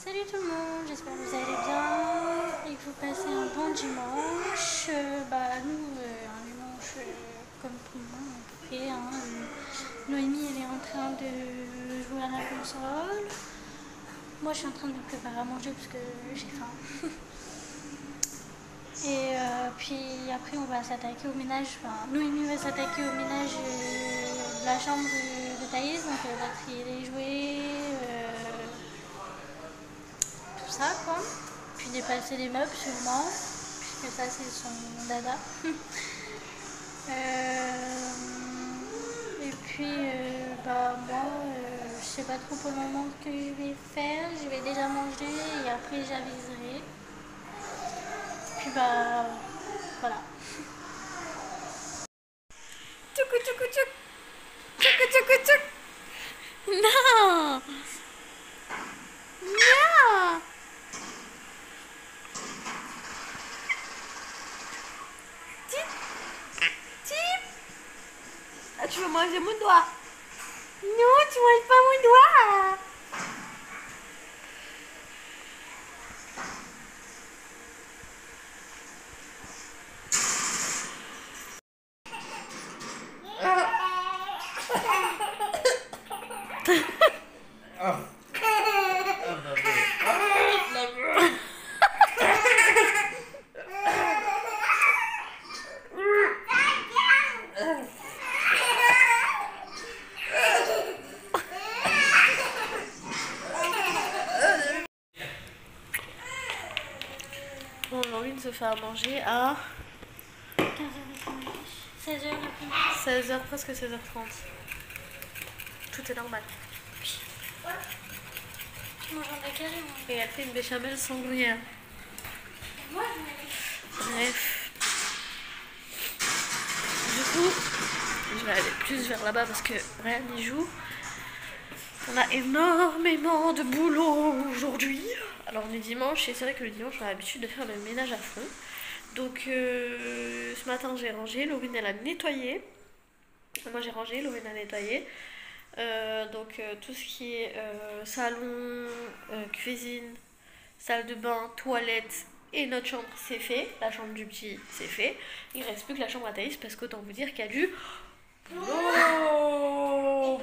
Salut tout le monde, j'espère que vous allez bien et que vous passez un bon dimanche. Nous, un dimanche comme tout le monde, on fait. Noémie, elle est en train de jouer à la console. Moi, je suis en train de me préparer à manger parce que j'ai faim. Et puis après, on va s'attaquer au ménage. Enfin, Noémie va s'attaquer au ménage de la chambre de Thaïs. Donc, elle va trier les jouets. Tout ça quoi. Puis dépasser les meubles sûrement, puisque ça c'est son dada. Et puis moi je sais pas trop pour le moment ce que je vais faire. Je vais déjà manger et après j'aviserai. Puis voilà. Tchouk tchouk tchouk. Tchouk tchouk tchouk. Non. Non. Ah, tu veux manger mon doigt? Non, tu manges pas mon doigt. Bon, Laurine se fait à manger à 16h l'après-midi. 16h, presque 16h30. Tout est normal. Tu manges un décalé, moi. Et elle fait une béchamel sans gruyère. Moi, bref. Du coup, je vais aller plus vers là-bas parce que Ryan y joue. On a énormément de boulot aujourd'hui. Alors on est dimanche et c'est vrai que le dimanche on a l'habitude de faire le ménage à fond. Donc ce matin j'ai rangé, Laurine elle a nettoyé. Moi j'ai rangé, Laurine a nettoyé. Tout ce qui est salon, cuisine, salle de bain, toilette et notre chambre c'est fait. La chambre du petit c'est fait. Il reste plus que la chambre à Thaïs parce qu'autant vous dire qu'il y a du boulot.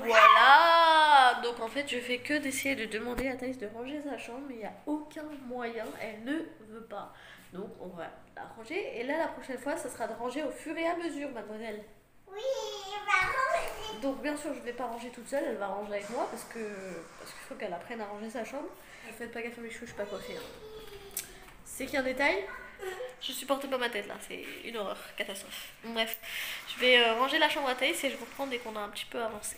Voilà. Donc en fait je fais que d'essayer de demander à Thaïs de ranger sa chambre mais il n'y a aucun moyen, elle ne veut pas. Donc on va la ranger et là la prochaine fois ça sera de ranger au fur et à mesure, mademoiselle. Oui, on va ranger. Donc bien sûr je vais pas ranger toute seule, elle va ranger avec moi parce qu'il faut qu'elle apprenne à ranger sa chambre. Faites pas gaffe à mes cheveux, je suis pas coiffée. C'est qu'un détail. Je supporte pas ma tête là, c'est une horreur, catastrophe. Bref, je vais ranger la chambre à Thaïs et je reprends dès qu'on a un petit peu avancé.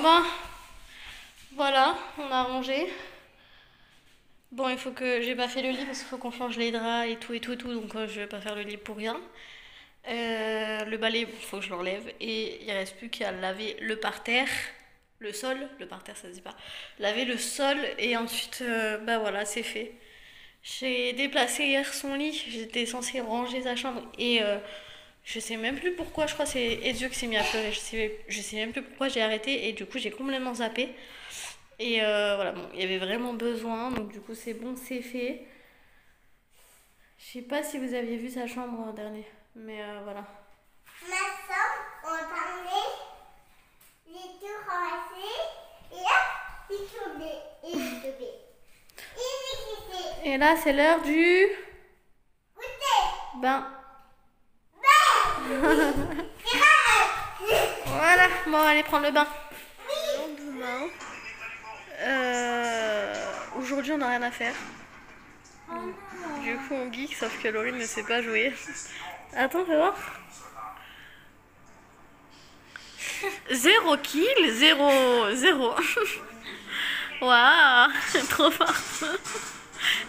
Bon, voilà, on a rangé. Bon, il faut que... J'ai pas fait le lit parce qu'il faut qu'on change les draps et tout, donc je vais pas faire le lit pour rien. Le balai, il faut que je l'enlève. Et il reste plus qu'à laver le parterre, le sol, le parterre ça se dit pas. Laver le sol et ensuite, bah voilà, c'est fait. J'ai déplacé hier son lit, j'étais censée ranger sa chambre et je sais même plus pourquoi, je crois que c'est Ezio qui s'est mis à pleurer, je sais même plus pourquoi j'ai arrêté et du coup j'ai complètement zappé. Et voilà, bon, il y avait vraiment besoin, donc du coup c'est bon, c'est fait. Je sais pas si vous aviez vu sa chambre dernier, mais voilà. Ma soeur, on parlait, j'ai tout ramassé, et là, il tombait, il tombait. Et là c'est l'heure du bain. Voilà, bon allez prendre le bain. Lendemain. Aujourd'hui on n'a rien à faire. Du coup on geek sauf que Laurine ne sait pas jouer. Attends, fais voir. 0 kill, 0. Waouh, trop fort.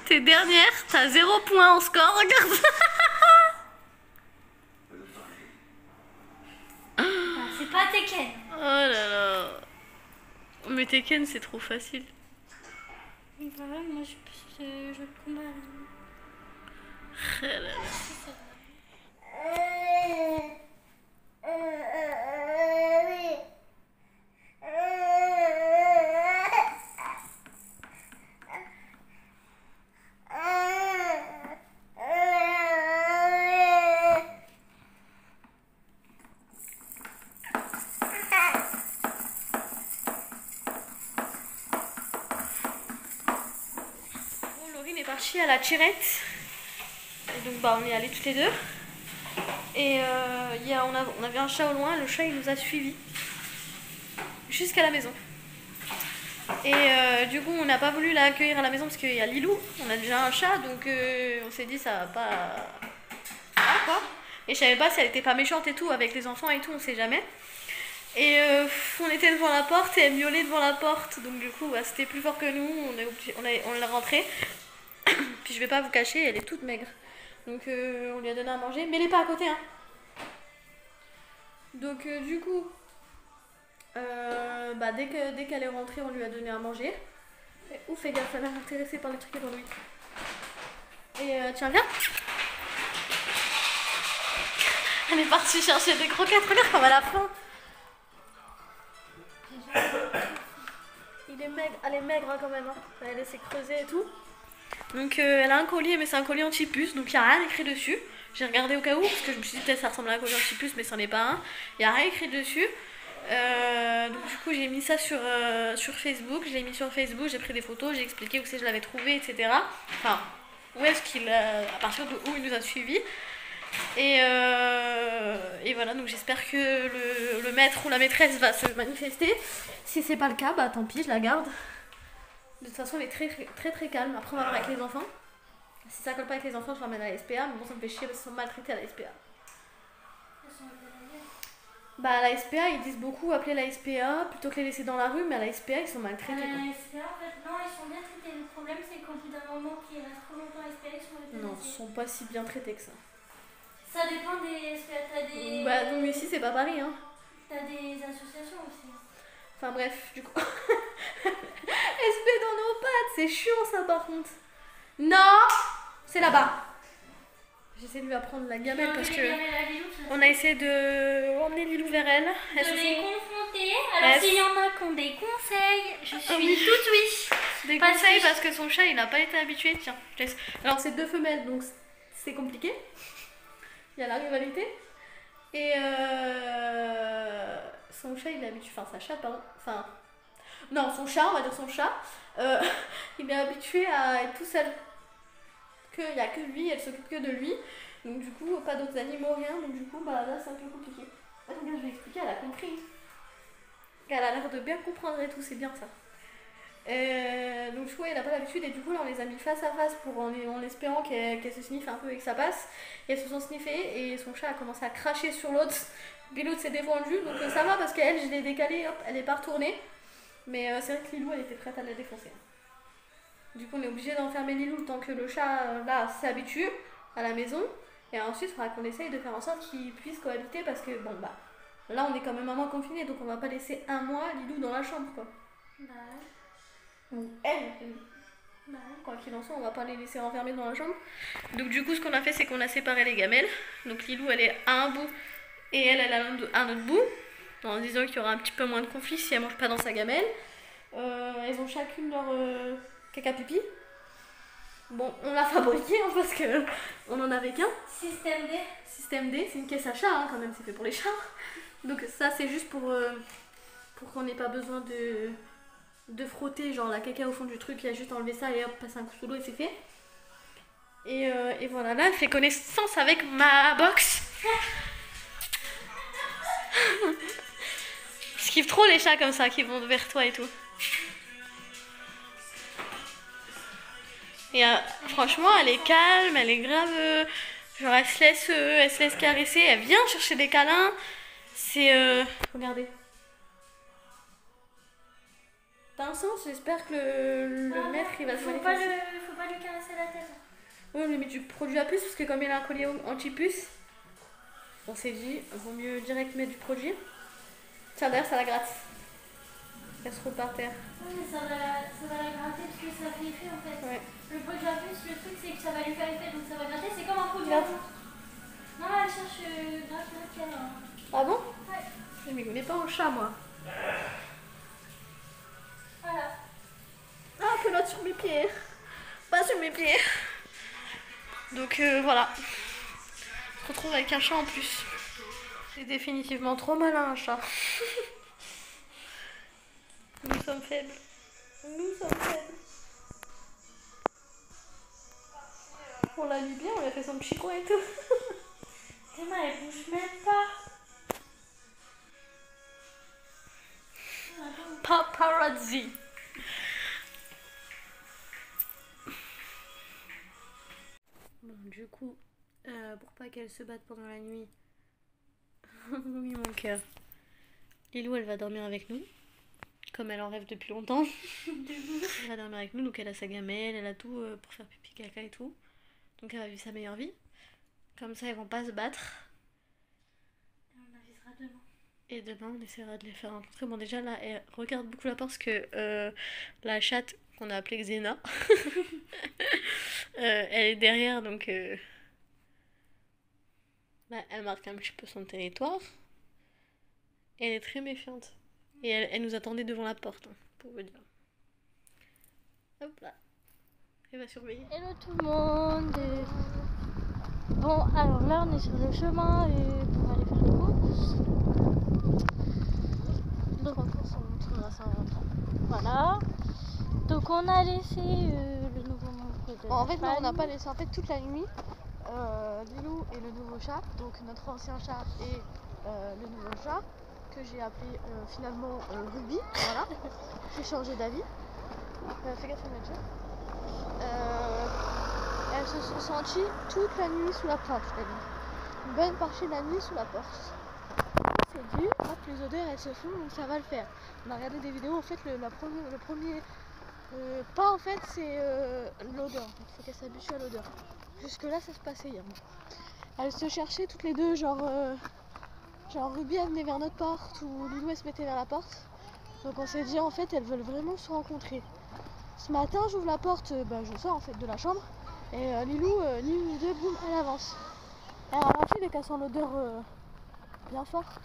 T'es dernière, t'as 0 points en score, regarde. C'est pas Tekken. Oh là là. Mais Tekken c'est trop facile. Voilà, moi je le combat. Oh là là. Est partie à la tirette et donc bah on est allés toutes les deux et on avait un chat au loin, le chat il nous a suivis jusqu'à la maison et du coup on n'a pas voulu l'accueillir à la maison parce qu'il y a Lilou, on a déjà un chat donc on s'est dit ça va pas quoi, et je savais pas si elle était pas méchante et tout avec les enfants et tout, on sait jamais. Et on était devant la porte et elle miaulait devant la porte, donc du coup bah, c'était plus fort que nous, on l'a rentrée. Puis je vais pas vous cacher, elle est toute maigre. Donc on lui a donné à manger, mais elle est pas à côté hein. Donc du coup, bah, dès qu'elle est rentrée, on lui a donné à manger. Et, ouf, fais gaffe, elle a l'air intéressée par les trucs dans lui. Et tiens, viens. Elle est partie chercher des croquettes, regarde comme elle a faim. Elle est maigre hein, quand même, hein. Elle a laissé creuser et tout. Donc elle a un collier, mais c'est un collier anti-puce, donc il n'y a rien écrit dessus. J'ai regardé au cas où, parce que je me suis dit peut-être ça ressemble à un collier anti-puce, mais c'en est pas un. Il n'y a rien écrit dessus. Donc du coup j'ai mis ça sur Facebook, je l'ai mis sur Facebook, j'ai pris des photos, j'ai expliqué où c'est que je l'avais trouvé, etc. Enfin, où est-ce qu'il à partir de où il nous a suivis. Et voilà, donc j'espère que le maître ou la maîtresse va se manifester. Si c'est pas le cas, bah tant pis, je la garde. De toute façon, elle est très calme. Après, on va voir avec les enfants. Si ça colle pas avec les enfants, je l'emmène à la SPA. Mais bon, ça me fait chier parce qu'ils sont maltraités à la SPA. Bah, à la SPA, ils disent beaucoup appeler la SPA plutôt que les laisser dans la rue. Mais à la SPA, ils sont maltraités. La SPA, en fait, non, ils sont bien traités. Le problème, c'est qu'au bout d'un moment qu'ils restent trop longtemps à la SPA, ils sont euthanasiés. Non, ils sont pas si bien traités que ça. Ça dépend des SPA. T'as des. Bah, non, mais ici, c'est pas Paris, hein. T'as des associations aussi. Enfin, bref, du coup. SP dans nos pattes, c'est chiant ça par contre. Non, c'est là-bas. J'essaie de lui apprendre la gamelle parce que on a essayé de emmener Lilou vers elle. De les confronter. Alors s'il y en a qui ont des conseils, je suis toute oui. Des conseils parce que son chat il n'a pas été habitué. Tiens, je laisse. Alors c'est 2 femelles donc c'est compliqué. Il y a la rivalité. Et son chat il est habitué, enfin sa chatte pardon, enfin non son chat, on va dire son chat, il est habitué à être tout seul, qu'il n'y a que lui, elle s'occupe que de lui, donc du coup pas d'autres animaux, rien, donc du coup bah là c'est un peu compliqué. Attends, je vais expliquer, elle a compris, elle a l'air de bien comprendre et tout, c'est bien ça. Donc du coup elle n'a pas l'habitude et du coup là on les a mis face à face pour en espérant qu'elle se sniffe un peu et que ça passe, et elles se sont sniffées et son chat a commencé à cracher sur l'autre Puis l'autre s'est défendue, donc ça va parce qu'elle, je l'ai décalée, hop, elle est pas retournée. Mais c'est vrai que Lilou, elle était prête à la défoncer. Du coup, on est obligé d'enfermer Lilou le temps que le chat, là, s'habitue à la maison. Et ensuite, il faudra qu'on essaye de faire en sorte qu'il puisse cohabiter parce que, bon, bah, là, on est quand même un mois confiné, donc on va pas laisser un mois Lilou dans la chambre, quoi. Bah Ou elle. Quoi qu'il en soit, on va pas les laisser enfermer dans la chambre. Donc du coup, ce qu'on a fait, c'est qu'on a séparé les gamelles. Donc Lilou, elle est à un bout et elle est à un autre bout. En disant qu'il y aura un petit peu moins de conflit si elle mange pas dans sa gamelle. Elles ont chacune leur caca pipi. Bon, on l'a fabriqué hein, parce que on en avait qu'un. Système D. Système D, c'est une caisse à chat hein, quand même, c'est fait pour les chats. Donc ça, c'est juste pour qu'on n'ait pas besoin de frotter genre la caca au fond du truc, il y a juste enlevé ça et hop, passer un coup sous l'eau et c'est fait. Et voilà, là elle fait connaissance avec ma box. Je kiffe trop les chats comme ça qui vont vers toi et tout. Et franchement elle est calme, elle est grave, genre elle se laisse caresser, elle vient chercher des câlins. C'est regardez. T'as un sens, j'espère que le maître il va se manifester. Faut pas lui caresser la tête. Oui, mais du produit à puce parce que comme il a un collier anti-puce, on s'est dit, vaut mieux direct mettre du produit. Tiens, d'ailleurs, ça la gratte. Elle se roule par terre. Oui, mais ça va la gratter parce que ça fait effet en fait. Ouais. Le produit à puce, le truc c'est que ça va lui faire effet donc ça va gratter. C'est comme un produit Regarde. à puce. Non, elle cherche gratte. Ah bon? Ouais. Je m'y connais pas en chat, moi. Voilà. Ah, pelote sur mes pieds. Pas sur mes pieds. Donc voilà. On se retrouve avec un chat en plus. C'est définitivement trop malin un chat. Nous sommes faibles. Nous sommes faibles. On l'a mis bien, on lui a fait son petit coin et tout. Théma, elle bouge même pas. Paparazzi. Bon, du coup, pour pas qu'elle se batte pendant la nuit, oui mon cœur, Lilou elle va dormir avec nous, comme elle en rêve depuis longtemps. Elle va dormir avec nous, donc elle a sa gamelle, elle a tout pour faire pipi, caca et tout. Donc elle va vivre sa meilleure vie. Comme ça, elles vont pas se battre. Et on avisera demain. Et demain, on essaiera de les faire rencontrer. Bon, déjà là, elle regarde beaucoup la porte parce que la chatte qu'on a appelée Xena, elle est derrière, donc bah, elle marque un petit peu son territoire. Et elle est très méfiante. Et elle nous attendait devant la porte, hein, pour vous dire. Hop là. Elle va surveiller. Hello tout le monde. Bon, alors là on est sur le chemin pour aller faire les courses. Donc on montrera ça en rentrant. Voilà. Donc on a laissé le nouveau membre de Bon, en fait, non, on n'a famille. pas laissé. En fait, toute la nuit, Lilou et le nouveau chat, donc notre ancien chat et le nouveau chat, que j'ai appelé finalement Ruby, voilà. J'ai changé d'avis. Fais gaffe à mettre elles se sont senties toute la nuit sous la porte, une bonne partie de la nuit sous la porte. On s'est dit, hop, les odeurs elles se font, donc ça va le faire. On a regardé des vidéos, en fait le premier pas en fait c'est l'odeur, il faut qu'elle s'habitue à l'odeur. Jusque là ça se passait hier. Elles se cherchaient toutes les deux, genre Ruby elle venait vers notre porte ou Lilou elle se mettait vers la porte. Donc on s'est dit en fait elles veulent vraiment se rencontrer. Ce matin j'ouvre la porte, je sors en fait de la chambre et Lilou, nous deux, boum, elle avance. Elle ralentit dès qu'elle sent l'odeur bien forte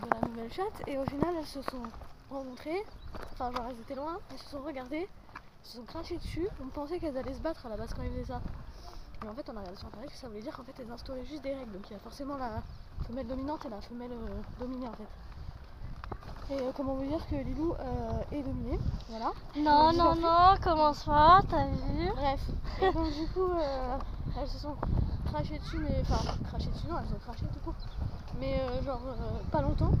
de la nouvelle chatte et au final elles se sont rencontrées, enfin genre elles étaient loin, elles se sont regardées, elles se sont crachées dessus, on pensait qu'elles allaient se battre à la base quand ils faisaient ça. Mais en fait on a regardé sur internet que ça voulait dire qu'en fait elles instauraient juste des règles, donc il y a forcément la femelle dominante et la femelle dominée en fait. Et comment vous dire que Lilou est dominée, voilà. Non, commence pas, t'as vu? Bref, et donc du coup elles se sont crachées dessus, mais enfin crachées dessus, non, elles ont craché tout court, mais pas longtemps.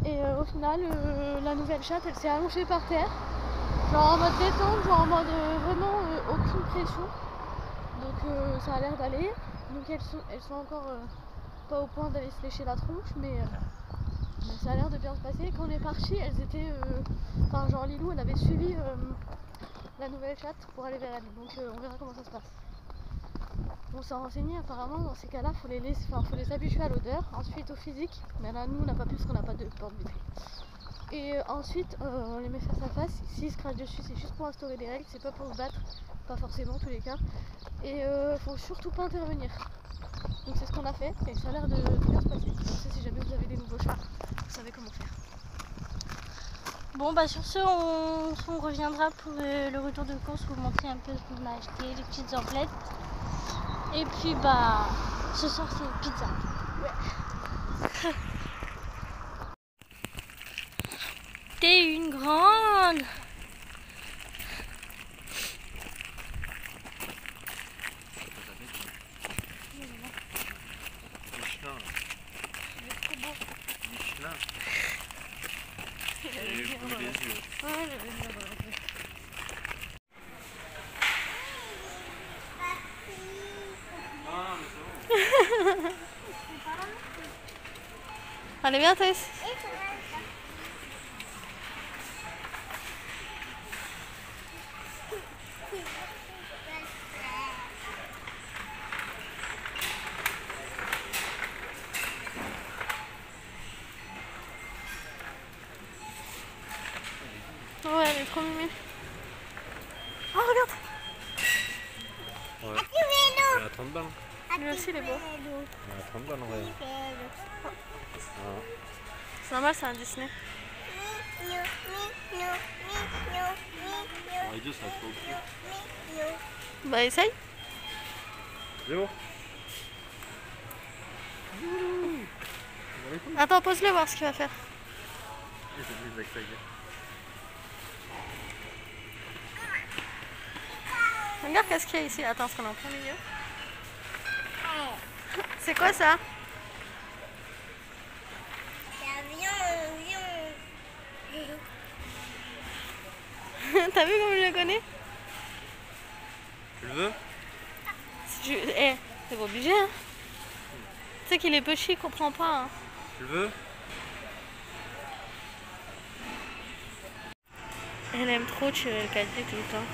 Et au final, la nouvelle chatte, elle s'est allongée par terre, genre en mode détente, genre en mode vraiment aucune pression. Donc ça a l'air d'aller. Donc elles sont encore Pas au point d'aller se lécher la tronche, mais ça a l'air de bien se passer. Quand on est parti, elles étaient... Enfin, genre Lilou, elle avait suivi la nouvelle chatte pour aller vers elle. Donc on verra comment ça se passe. On s'est renseigné, apparemment, dans ces cas-là, faut les habituer à l'odeur, ensuite au physique. Mais là, nous, on n'a pas pu parce qu'on n'a pas de porte vitrée. Et ensuite, on les met face à face. S'ils se crachent dessus, c'est juste pour instaurer des règles, c'est pas pour se battre, pas forcément en tous les cas. Et faut surtout pas intervenir. Donc c'est ce qu'on a fait et ça a l'air de bien se passer. Donc ça, si jamais vous avez des nouveaux chats, vous savez comment faire. Bon bah sur ce on reviendra pour le retour de course, vous montrer un peu ce qu'on a acheté, les petites emplettes. Et puis bah ce soir c'est pizza. Ouais. T'es une grande. Michelin. Et je brûle les yeux. Allez, viens, Thaïs. Ouais, elle est trop mimée. Oh, regarde. Ouais. Il a 30 balles. Lui aussi, il est beau. Il a 30 balles en vrai. C'est normal, c'est un Disney. Les deux, ça va trop cool. Bah, essaye. Léo. Attends, pose-le, voir ce qu'il va faire. Regarde qu'est-ce qu'il y a ici. Attends, ce qu'on est en plein milieu. C'est quoi ça? T'as vu comme je le connais? Tu le veux? Si tu... Eh, t'es pas obligé, hein? Tu sais qu'il est petit, il comprend pas. Hein. Tu le veux? Elle aime trop tirer le caddie tout le temps.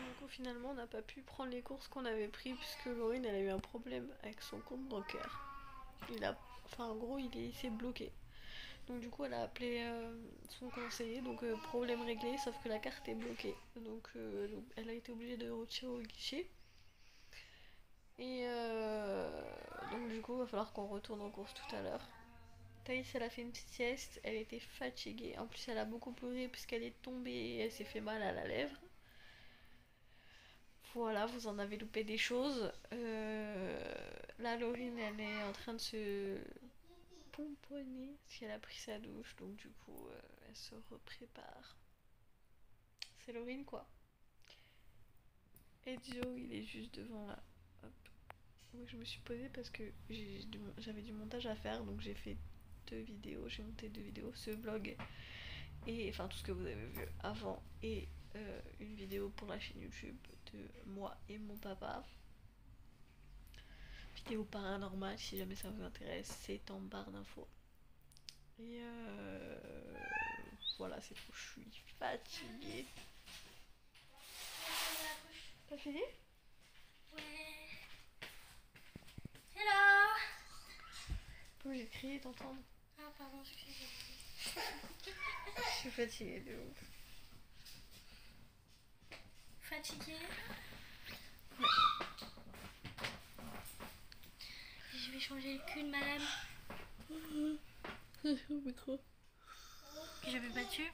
Du coup, finalement, on n'a pas pu prendre les courses qu'on avait pris puisque Laurine, elle a eu un problème avec son compte bancaire. En gros, il s'est bloqué. Donc du coup, elle a appelé son conseiller, donc problème réglé, sauf que la carte est bloquée. Donc elle a été obligée de retirer au guichet. Et donc du coup, il va falloir qu'on retourne en course tout à l'heure. Thaïs, elle a fait une petite sieste, elle était fatiguée. En plus, elle a beaucoup pleuré puisqu'elle est tombée et elle s'est fait mal à la lèvre. Voilà, vous en avez loupé des choses. Là, Laurine, elle est en train de se pomponner parce qu'elle a pris sa douche, donc du coup, elle se reprépare. C'est Laurine, quoi. Et Joe, il est juste devant là. Hop. Moi, je me suis posée parce que j'avais du montage à faire, donc j'ai fait 2 vidéos, j'ai monté 2 vidéos, ce vlog et enfin tout ce que vous avez vu avant et une vidéo pour la chaîne YouTube de moi et mon papa. Vidéo paranormale, si jamais ça vous intéresse, c'est en barre d'infos. Et voilà, c'est tout, je suis fatiguée. T'as fini? Ouais. Hello. Faut que j'ai crié t'entendre. Ah pardon, excusez-moi. Je suis fatiguée de ouf. Fatiguée? Ouais. Je vais changer le cul de madame. Au micro. Que j'avais battu.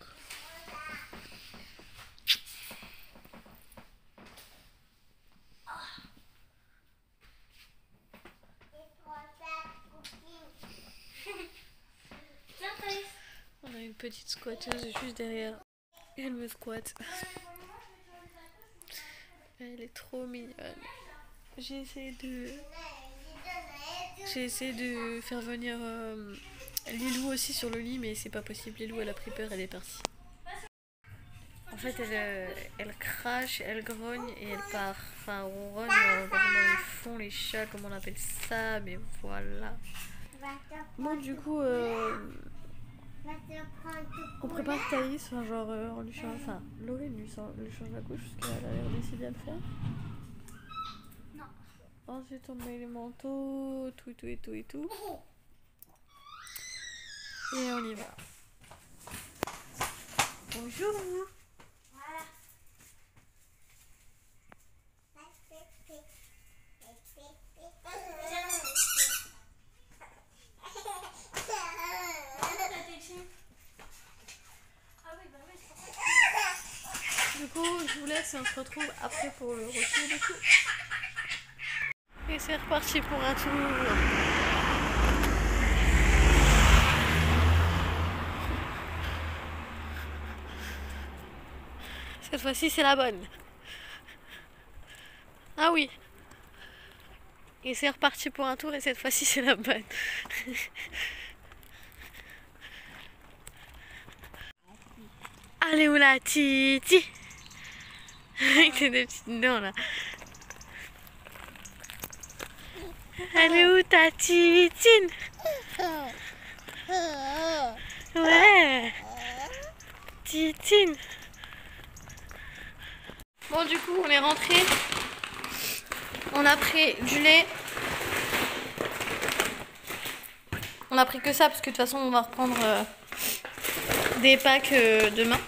On a une petite squatteuse juste derrière. Elle me squatte. Elle est trop mignonne. J'ai essayé de faire venir Lilou aussi sur le lit, mais c'est pas possible. Lilou, elle a pris peur, elle est partie. En fait, elle crache, elle grogne et elle part. Enfin, ronronne, je sais pas comment ils font les chats, comment on appelle ça, mais voilà. Bon, du coup, on prépare Thaïs, enfin, genre, on lui change, enfin, Lorraine lui change la couche parce qu'elle a l'air décidée à le faire. Non. Ensuite, on met les manteaux, tout. Et on y va. Bonjour. Du coup, je vous laisse et on se retrouve après pour le retour du coup. Et c'est reparti pour un tour. Cette fois-ci, c'est la bonne. Ah oui. Et c'est reparti pour un tour et cette fois-ci, c'est la bonne. Allez où la Titi? Avec tes deux petites dents là. Allez où ta Titine? Ouais. Titine. Bon, du coup, on est rentré. On a pris du lait. On a pris que ça parce que de toute façon, on va reprendre des packs demain.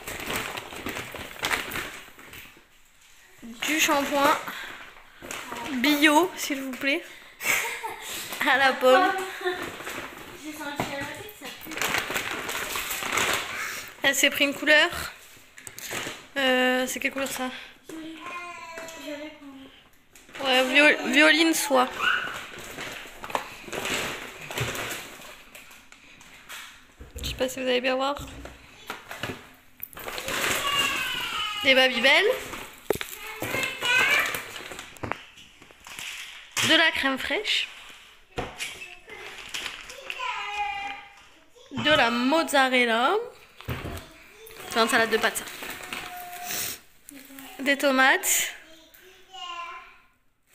Du shampoing bio, s'il vous plaît. À la pomme. J'ai senti à la tête, ça pue. Elle s'est pris une couleur. C'est quelle couleur ça? Ouais, violine soie. Je sais pas si vous allez bien voir. Des Babybel. De la crème fraîche. De la mozzarella. C'est une salade de pâtes ça. Des tomates.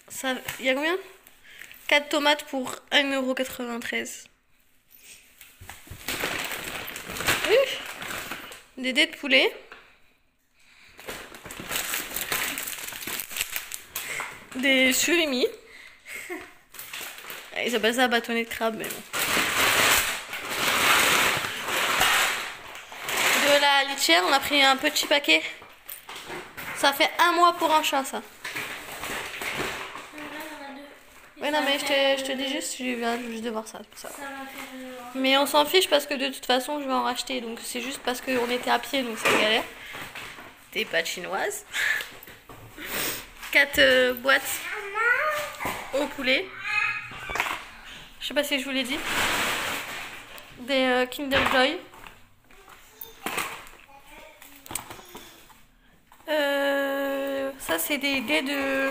Ça, il y a combien? 4 tomates pour 1,93 €. Des dés de poulet. Des surimi. Ils appellent ça bâtonnet de crabe, mais bon. De la litière, on a pris un petit paquet. Ça fait 1 mois pour un chat, ça. Ouais, non, mais je te dis juste, je viens juste de voir ça. Mais on s'en fiche parce que de toute façon, je vais en racheter. Donc, c'est juste parce qu'on était à pied, donc c'est galère. Des pâtes chinoises. 4 boîtes au poulet. Je sais pas si je vous l'ai dit. Des Kinder Joy. Ça, c'est des dés de...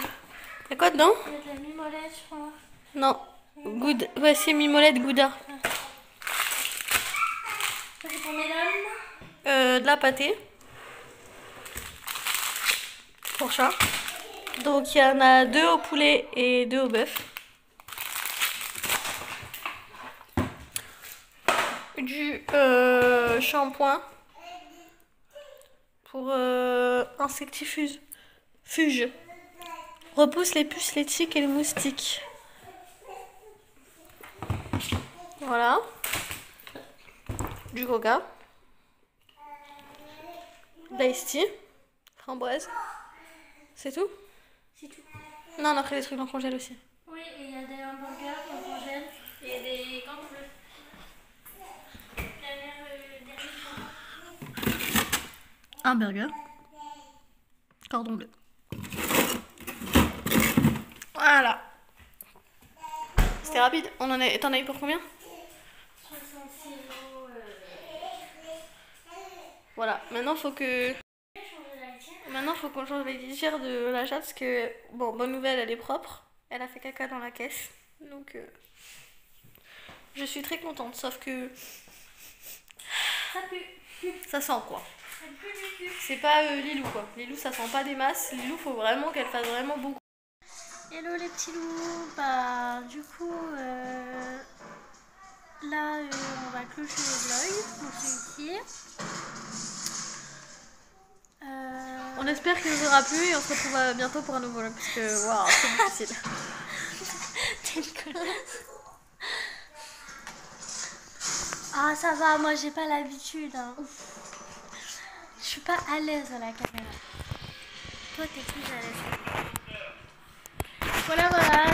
Y'a quoi dedans? Il y a de la mimolette, je crois. Non. Good. Voici Mimolette Gouda. Ça, c'est pour mesdames. De la pâtée. Pour chat. Donc, il y en a 2 au poulet et 2 au bœuf. Du shampoing pour insectifuge. Fuge. Repousse les puces, les tiques et les moustiques. Voilà. Du coca. D'ice tea. Framboise. C'est tout? C'est tout. Non, on a pris des trucs en congèle aussi. Oui, et il y a des hamburgers en congèle et des gants bleus. Un burger. Cordon bleu. Voilà. C'était rapide. T'en as eu pour combien? 66 €. Voilà. Maintenant, faut qu'on change les litières de la chatte parce que, bon, bonne nouvelle, elle est propre. Elle a fait caca dans la caisse. Donc, je suis très contente. Sauf que... Ça pue. Ça sent quoi. C'est pas Lilou quoi. Lilou ça sent pas des masses. Lilou faut vraiment qu'elle fasse vraiment beaucoup. Hello les petits loups, bah du coup là on va clocher le vlog, donc celui-ci. On espère qu'il nous aura plu et on se retrouve bientôt pour un nouveau vlog parce que waouh c'est difficile. T'es une connasse. Ah ça va, moi j'ai pas l'habitude. Hein. Je suis pas à l'aise à la caméra. Toi t'es plus à l'aise. Voilà,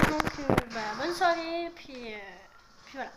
donc bonne soirée, puis voilà.